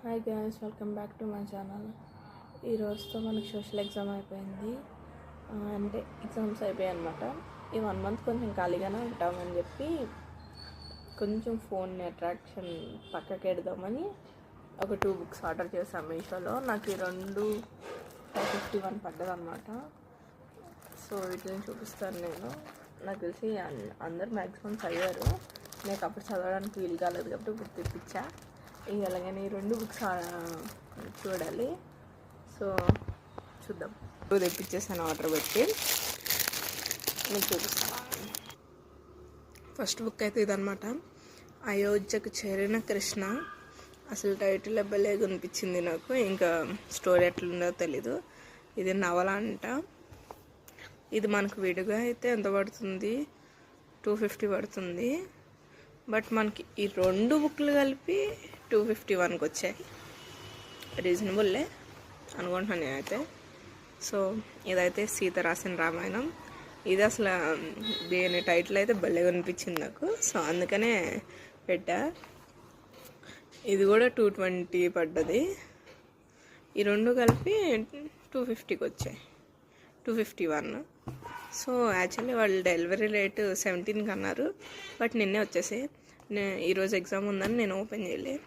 Hi guys, welcome back to my channel. ఈరోజుతో మనకి social exam అయిపోయింది. అంటే ఎగ్జామ్స్ అయిపోయాయి అనమాట. ఈ 1 month కొంచెం ఖాళీగానే ఉంటామని చెప్పి కొంచెం ఫోన్ని అట్రాక్షన్ పక్కకి ఎడదామని ఒక 2 books ఆర్డర్ చేశాను మీషోలో. నాకు ఈ 2 551 పడ్డది అనమాట. సో వీటిని చూపిస్తాను నేను. నాకు తెలిసి అందరు మ్యాక్సిమం చదివారు. నాకు అప్పుడు చదవడానికి వీలు కాలేదు కాబట్టి ఇప్పుడు తెప్పించా. అలాగని 2 books చూడాలి. సో చూద్దాం. తెప్పించేసాను ఆర్డర్ పెట్టి. మీకు చూపిస్తాను. ఫస్ట్ బుక్ అయితే ఇదనమాట, అయోధ్యకు చేరిన కృష్ణ. అసలు టైటిల్ భలే అనిపించింది నాకు. ఇంకా స్టోరీ ఎట్లుందో తెలీదు. ఇది నవల అంట. ఇది మనకు విడిగా అయితే ఎంత పడుతుంది, 250 పడుతుంది. బట్ మనకి ఈ 2 బుక్లు కలిపి 251కి వచ్చాయి. రీజనబుల్లే అనుకుంటున్నాను నేనైతే. సో ఇదైతే సీత రాసిన రామాయణం. ఇది అసలు దీని టైటిల్ అయితే భలే అనిపించింది నాకు. సో అందుకనే పెట్టా. ఇది కూడా 220 పడ్డది. ఈ 2 కలిపి 250కి వచ్చాయి, 251. సో యాక్చువల్లీ వాళ్ళు డెలివరీ రేటు 17కి అన్నారు. బట్ నిన్నే వచ్చేసి ఈరోజు ఎగ్జామ్ ఉందని నేను ఓపెన్ చేయలే.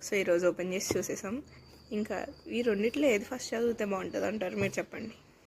సో ఈరోజు ఓపెన్ చేసి చూసేసాం. ఇంకా ఈ రెండిట్లో ఏది ఫస్ట్ చదివితే బాగుంటుంది అంటారు, మీరు చెప్పండి.